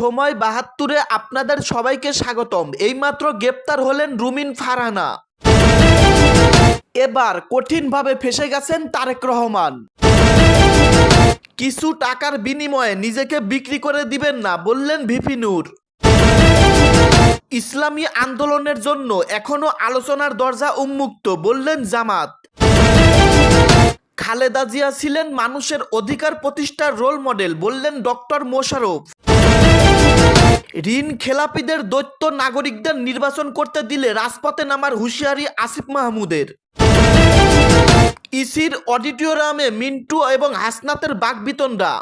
সময় ৭২-এ আপনাদের সবাইকে স্বাগতম। এইমাত্র গ্রেপ্তার হলেন রুমিন ফারহানা। এবার কঠিনভাবে ফেঁসে গেছেন তারেক রহমান। কিছু টাকার বিনিময়ে নিজেকে বিক্রি করে দিবেন না বললেন ভিপি নূর। ইসলামী আন্দোলনের জন্য এখনো আলোচনার দরজা উন্মুক্ত বললেন জামাত। খালেদা জিয়া ছিলেন মানুষের অধিকার প্রতিষ্ঠার রোল মডেল বললেন ডক্টর মোশাররফ। ঋণ খেলাপিদের দৈত্য নাগরিকদের নির্বাচন করতে দিলে রাজপথে নামার হুঁশিয়ারি আসিফ মাহমুদের। ইসির অডিটোরিয়ামে মিন্টু এবং হাসনাতের বাকবিতণ্ডা।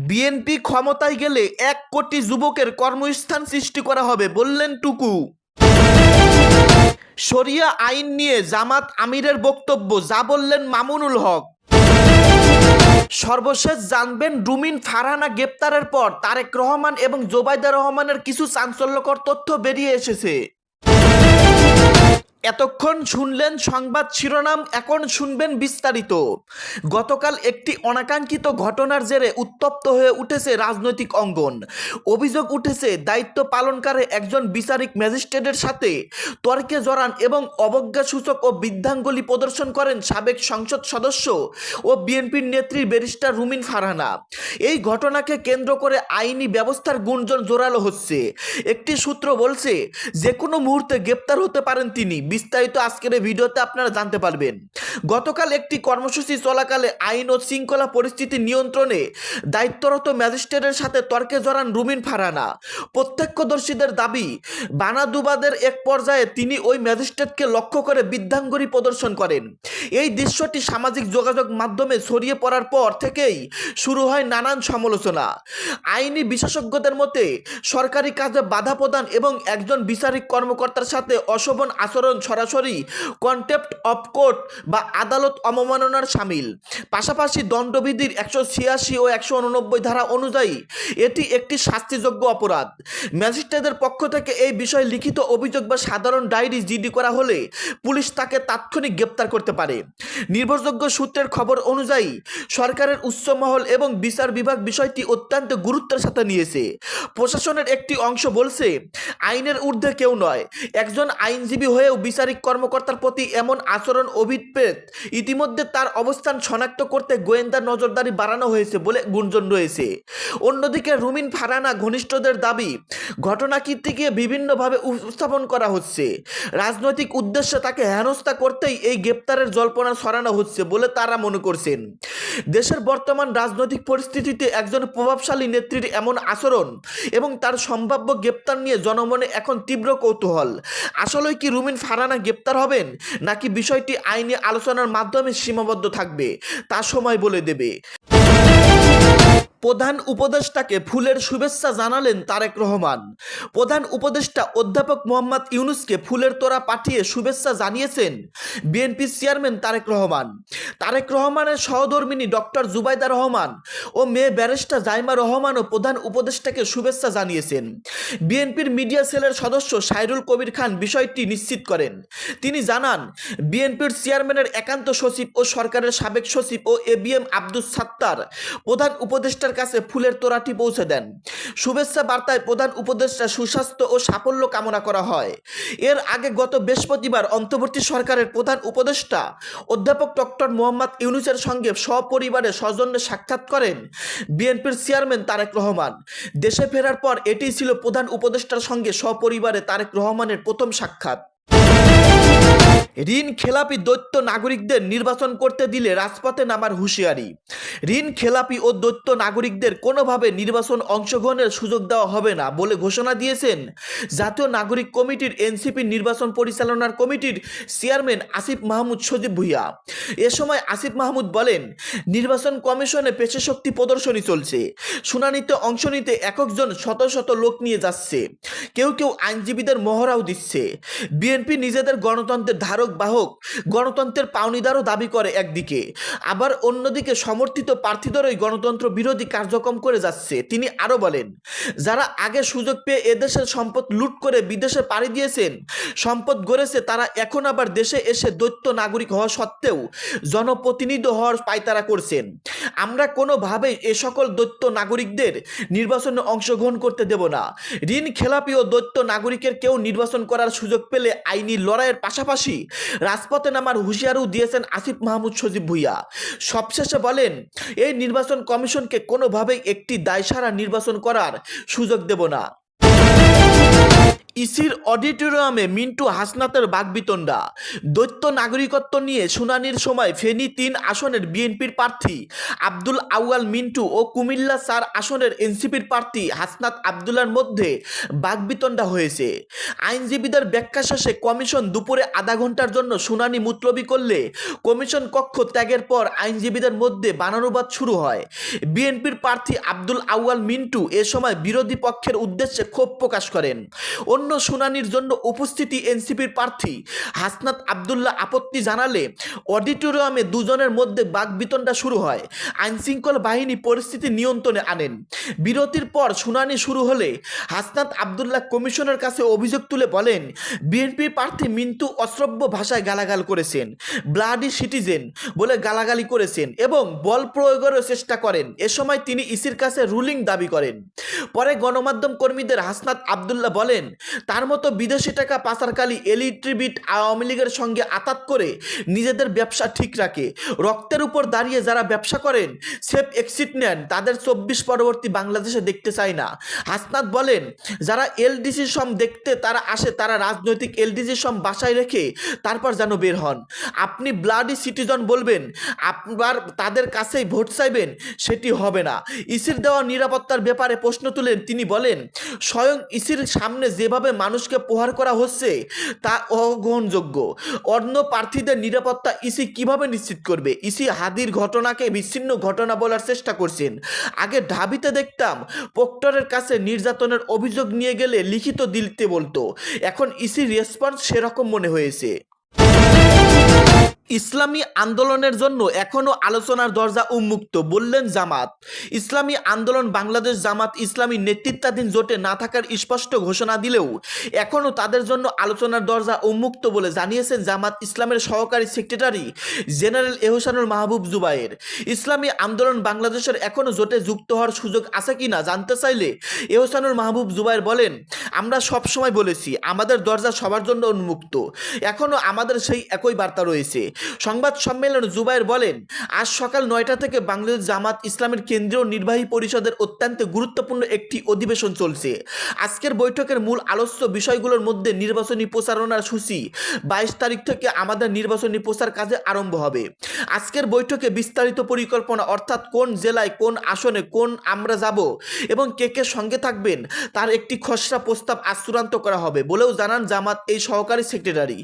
বিএনপি ক্ষমতায় গেলে ১ কোটি যুবকের কর্মস্থান সৃষ্টি করা হবে বললেন টুকু। শরিয়া আইন নিয়ে জামাত আমিরের বক্তব্য, যা বললেন মামুনুল হক। সর্বশেষ জানবেন রুমিন ফারহানা গ্রেপ্তারের পর তারেক রহমান এবং জোবাইদা রহমানের কিছু চাঞ্চল্যকর তথ্য বেরিয়ে এসেছে। এতক্ষণ শুনলেন সংবাদ শিরোনাম, এখন শুনবেন বিস্তারিত। গতকাল একটি অনাকাঙ্ক্ষিত ঘটনার জেরে উত্তপ্ত হয়ে উঠেছে রাজনৈতিক অঙ্গন। অভিযোগ উঠেছে দায়িত্ব পালনকারী একজন বিচারিক ম্যাজিস্ট্রেটের সাথে তর্কে জড়ান এবং অবজ্ঞাসূচক ও বৃদ্ধাঙ্গুলি প্রদর্শন করেন সাবেক সংসদ সদস্য ও বিএনপির নেত্রী ব্যারিস্টার রুমিন ফারহানা। এই ঘটনাকে কেন্দ্র করে আইনি ব্যবস্থার গুঞ্জন জোরালো হচ্ছে। একটি সূত্র বলছে যে কোনো মুহূর্তে গ্রেপ্তার হতে পারেন তিনি। বিস্তারিত আজকের এই ভিডিওতে আপনারা জানতে পারবেন। গতকাল একটি কর্মসূচি চলাকালে আইন ও শৃঙ্খলা পরিস্থিতি নিয়ন্ত্রণে দায়িত্বরত ম্যাজিস্ট্রেটের সাথে তর্কে জড়ান রুমিন ফারহানা। প্রত্যক্ষদর্শীদের দাবি, বানাদুবাদের এক পর্যায়ে তিনি ওই ম্যাজিস্ট্রেটকে লক্ষ্য করে বৃদ্ধাঙ্গুলি প্রদর্শন করেন। এই দৃশ্যটি সামাজিক যোগাযোগ মাধ্যমে ছড়িয়ে পড়ার পর থেকেই শুরু হয় নানান সমালোচনা। আইনি বিশেষজ্ঞদের মতে সরকারি কাজে বাধা প্রদান এবং একজন বিচারিক কর্মকর্তার সাথে অশোভন আচরণ সরাসরি কন্টেম্প্ট অফ কোর্ট বা আদালত অবমাননার শামিল। পাশাপাশি দণ্ডবিধির ১৮৬ ও ১৮৯ ধারা অনুযায়ী এটি একটি শাস্তিযোগ্য অপরাধ। ম্যাজিস্ট্রেটদের পক্ষ থেকে এই বিষয়ে লিখিত অভিযোগ বা সাধারণ ডায়েরি জিডি করা হলে পুলিশ তাকে তাৎক্ষণিক গ্রেপ্তার করতে পারে। নির্ভরযোগ্য সূত্রের খবর অনুযায়ী সরকারের উচ্চ মহল এবং বিচার বিভাগ বিষয়টি অত্যন্ত গুরুত্বের সাথে নিয়েছে। প্রশাসনের একটি অংশ বলছে, আইনের ঊর্ধ্বে কেউ নয়। একজন আইনজীবী হয়েও বিচারিক কর্মকর্তার প্রতি এমন আচরণ অভিপ্রেত। ইতিমধ্যে তার অবস্থান শনাক্ত করতে গোয়েন্দা নজরদারি বাড়ানো হয়েছে বলে গুঞ্জন রয়েছে। অন্যদিকে রুমিন ফারহানা ঘনিষ্ঠদের দাবি, ঘটনাটিকে বিভিন্নভাবে উপস্থাপন করা হচ্ছে। রাজনৈতিক উদ্দেশ্যে তাকে হেনস্থা করতেই এই গ্রেপ্তারের জল্পনা ছড়ানো হচ্ছে বলে তারা মনে করছেন। দেশের বর্তমান রাজনৈতিক পরিস্থিতিতে একজন প্রভাবশালী নেত্রীর এমন আচরণ এবং তার সম্ভাব্য গ্রেপ্তার নিয়ে জনমনে এখন তীব্র কৌতূহল। আসলে কি রুমিন ফারহানা গ্রেপ্তার হবেন, নাকি বিষয়টি আইনি আলোচনার মাধ্যমে সীমাবদ্ধ থাকবে, তা সময় বলে দেবে। প্রধান উপদেষ্টাকে ফুলের শুভেচ্ছা জানালেন তারেক রহমান। প্রধান উপদেষ্টা অধ্যাপক মোহাম্মদ ইউনূসকে ফুলের তোড়া পাঠিয়ে শুভেচ্ছা জানিয়েছেন বিএনপি চেয়ারম্যান তারেক রহমান। তারেক রহমানের সহধর্মিণী ডক্টর জুবাইদা রহমান ও মেয়ে ব্যারিস্টার জাইমা রহমানও প্রধান উপদেষ্টাকে শুভেচ্ছা জানিয়েছেন। বিএনপির মিডিয়া সেলের সদস্য সাইরুল কবির খান বিষয়টি নিশ্চিত করেন। তিনি জানান, বিএনপির চেয়ারম্যানের একান্ত সচিব ও সরকারের সাবেক সচিব ও এবিএম আব্দুস সাত্তার প্রধান উপদেষ্টার কাছে ফুলের তোড়াটি পৌঁছে দেন। শুভেচ্ছা বার্তায় প্রধান উপদেষ্টা সুস্বাস্থ্য ও সাফল্য কামনা করা হয়। এর আগে গত বৃহস্পতিবার অন্তর্বর্তী সরকারের প্রধান উপদেষ্টা অধ্যাপক ডক্টর মোহাম্মদ ইউনূসের সঙ্গে সপরিবারে সৌজন্যে সাক্ষাৎ করেন বিএনপির চেয়ারম্যান তারেক রহমান। দেশে ফেরার পর এটিই ছিল প্রধান উপদেষ্টার সঙ্গে সপরিবারে তারেক রহমানের প্রথম সাক্ষাৎ। ঋণ খেলাপি দৈত্য নাগরিকদের নির্বাচন করতে দিলে রাজপথে নামার হুঁশিয়ারি। ঋণ খেলাপি ও দৈত্য নাগরিকদের কোনোভাবে নির্বাচন অংশগ্রহণের সুযোগ দেওয়া হবে না বলে ঘোষণা দিয়েছেন জাতীয় নাগরিক কমিটির এনসিপি নির্বাচন পরিচালনার কমিটির চেয়ারম্যান আসিফ মাহমুদ সজীব ভুঁইয়া। এ সময় আসিফ মাহমুদ বলেন, নির্বাচন কমিশনে পেশাশক্তি প্রদর্শনী চলছে। শুনানিতে অংশ নিতে একজন শত শত লোক নিয়ে যাচ্ছে। কেউ কেউ আইনজীবীদের মহড়াও দিচ্ছে। বিএনপি নিজেদের গণতন্ত্রের ধারক ধারক বাহক গণতন্ত্রের পাওনিদারও দাবি করে একদিকে, আবার অন্যদিকে সমর্থিত প্রার্থীদেরই গণতন্ত্র বিরোধী কার্যক্রম করে যাচ্ছে। তিনি আরও বলেন, যারা আগে সুযোগ পেয়ে এদেশের সম্পদ লুট করে বিদেশে পাড়ি দিয়েছেন, সম্পদ গড়েছে, তারা এখন আবার দেশে এসে দ্বৈত নাগরিক হওয়া সত্ত্বেও জনপ্রতিনিধি হওয়ার পায়তারা করছেন। আমরা কোনোভাবেই এ সকল দ্বৈত নাগরিকদের নির্বাচনে অংশগ্রহণ করতে দেব না। ঋণ খেলাপি ও দ্বৈত নাগরিকের কেউ নির্বাচন করার সুযোগ পেলে আইনি লড়াইয়ের পাশাপাশি রাজপথে নামার হুঁশিয়ারিও দিয়েছেন আসিফ মাহমুদ সজীব ভুঁইয়া। সবশেষে বলেন, এই নির্বাচন কমিশনকে কোনোভাবেই একটি দায়সারা নির্বাচন করার সুযোগ দেব না। ইসির অডিটোরিয়ামে মিন্টু হাসনাতের বাকবিতণ্ডা। দ্বৈত নাগরিকত্ব নিয়ে শুনানির সময় ফেনী ৩ আসনের বিএনপির প্রার্থী আব্দুল আউয়াল মিন্টু ও কুমিল্লা ৪ আসনের এনসিপির প্রার্থী হাসনাত আবদুল্লার মধ্যে বাকবিতণ্ডা হয়েছে। আইনজীবীদের ব্যাখ্যা শেষে কমিশন দুপুরে আধা ঘন্টার জন্য শুনানি মুলতবি করলে কমিশন কক্ষ ত্যাগের পর আইনজীবীদের মধ্যে বানানুবাদ শুরু হয়। বিএনপির প্রার্থী আব্দুল আউয়াল মিন্টু এ সময় বিরোধী পক্ষের উদ্দেশ্যে ক্ষোভ প্রকাশ করেন। অন্য শুনানির জন্য উপস্থিতি এনসিপির প্রার্থী হাসনাত আবদুল্লাহ আপত্তি জানালে অডিটোরিয়ামে দুজনের মধ্যে বাকবিতণ্ডা শুরু হয়। আইনশৃঙ্খলা বাহিনী পরিস্থিতি নিয়ন্ত্রণে আনেন। বিরতির পর শুনানি শুরু হলে হাসনাত আবদুল্লাহ কমিশনের কাছে অভিযোগ তুলে বলেন, বিএনপির প্রার্থী মিন্টু অশ্রব্য ভাষায় গালাগাল করেছেন, ব্লাডি সিটিজেন বলে গালাগালি করেছেন এবং বল প্রয়োগেরও চেষ্টা করেন। এ সময় তিনি ইসির কাছে রুলিং দাবি করেন। পরে গণমাধ্যম কর্মীদের হাসনাত আবদুল্লাহ বলেন, তার মতো বিদেশি টাকা পাচারকারী এলিট্রিবিট আওয়ামী লীগের সঙ্গে আতাত করে নিজেদের ব্যবসা ঠিক রাখে। রক্তের উপর দাঁড়িয়ে যারা ব্যবসা করেন, সেফ এক্সিট নেন, তাদের ২৪ পরবর্তী বাংলাদেশে দেখতে চায় না। হাসনাত বলেন, যারা এলডিসি সম দেখতে তারা আসে, তারা রাজনৈতিক এলডিসি সম বাসায় রেখে তারপর যেন বের হন। আপনি ব্লাডি সিটিজেন বলবেন, আপনার তাদের কাছেই ভোট চাইবেন, সেটি হবে না। ইসির দেওয়া নিরাপত্তার ব্যাপারে প্রশ্ন তুলেন তিনি বলেন, স্বয়ং ইসির সামনে যেভাবে মানুষকে প্রহার করা হচ্ছে তা অগ্রহণযোগ্য। অন্য প্রার্থীদের নিরাপত্তা ইসি কিভাবে নিশ্চিত করবে? ইসি হাদির ঘটনাকে বিচ্ছিন্ন ঘটনা বলার চেষ্টা করছেন। আগে ঢাবিতে দেখতাম প্রক্টরের কাছে নির্যাতনের অভিযোগ নিয়ে গেলে লিখিত দিতে বলতো, এখন ইসির রেসপন্স সেরকম মনে হয়েছে। ইসলামী আন্দোলনের জন্য এখনও আলোচনার দরজা উন্মুক্ত বললেন জামাত। ইসলামী আন্দোলন বাংলাদেশ জামাত ইসলামী নেতৃত্বাধীন জোটে না থাকার স্পষ্ট ঘোষণা দিলেও এখনও তাদের জন্য আলোচনার দরজা উন্মুক্ত বলে জানিয়েছেন জামাত ইসলামের সহকারী সেক্রেটারি জেনারেল এহসানুল মাহবুব জুবায়ের। ইসলামী আন্দোলন বাংলাদেশের এখনও জোটে যুক্ত হওয়ার সুযোগ আছে কিনা জানতে চাইলে এহসানুল মাহবুব জুবায়ের বলেন, আমরা সবসময় বলেছি আমাদের দরজা সবার জন্য উন্মুক্ত, এখনও আমাদের সেই একই বার্তা রয়েছে। সংবাদ সম্মেলনে জুবায়ের বলেন, আজ সকাল ৯টা থেকে বাংলাদেশ জামাত ইসলামের কেন্দ্রীয় নির্বাহী পরিষদের অত্যন্ত গুরুত্বপূর্ণ একটি অধিবেশন চলছে। আজকের বৈঠকের মূল আলোচ্য বিষয়গুলোর মধ্যে নির্বাচনী প্রচারণার সূচি। ২২ তারিখ থেকে আমাদের নির্বাচনী প্রচার কাজে আরম্ভ হবে। আজকের বৈঠকে বিস্তারিত পরিকল্পনা, অর্থাৎ কোন জেলায় কোন আসনে কোন আমরা যাব এবং কে কে সঙ্গে থাকবেন তার একটি খসড়া প্রস্তাব আজ চূড়ান্ত করা হবে বলেও জানান জামাত এই সহকারী সেক্রেটারি।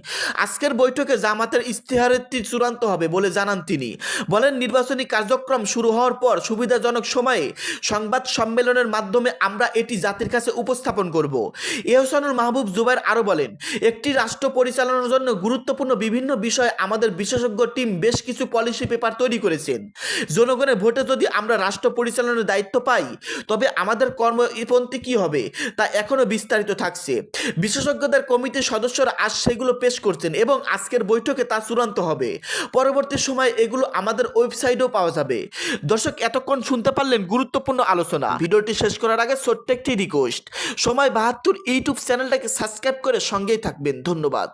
আজকের বৈঠকে জামাতের ইশতেহারের চূড়ান্ত হবে বলে জানান তিনি। বলেন, নির্বাচনী কার্যক্রম শুরু হওয়ার পর সুবিধাজনক সময়ে সংবাদ সম্মেলনের মাধ্যমে আমরা এটি জাতির কাছে উপস্থাপন করব। এহসানুল মাহবুব জুবায়ের আরও বলেন, একটি রাষ্ট্র পরিচালনার জন্য গুরুত্বপূর্ণ বিভিন্ন বিষয়ে আমাদের বিশেষজ্ঞ টিম বেশ কিছু পলিসি পেপার তৈরি করেছেন। জনগণের ভোটে যদি আমরা রাষ্ট্র পরিচালনার দায়িত্ব পাই তবে আমাদের কর্মপন্থী কী হবে তা এখনও বিস্তারিত থাকছে। বিশেষজ্ঞদের কমিটির সদস্যরা আজ সেগুলো পেশ করছেন এবং আজকের বৈঠকে তা চূড়ান্ত হবে। পরবর্তী সময়ে এগুলো আমাদের ওয়েবসাইটেও পাওয়া যাবে। দর্শক, এতক্ষণ শুনতে পারলেন গুরুত্বপূর্ণ আলোচনা। ভিডিওটি শেষ করার আগে ছোট্ট একটি রিকোয়েস্ট, সময় ৭২ ইউটিউব চ্যানেলটাকে সাবস্ক্রাইব করে সঙ্গেই থাকবেন। ধন্যবাদ।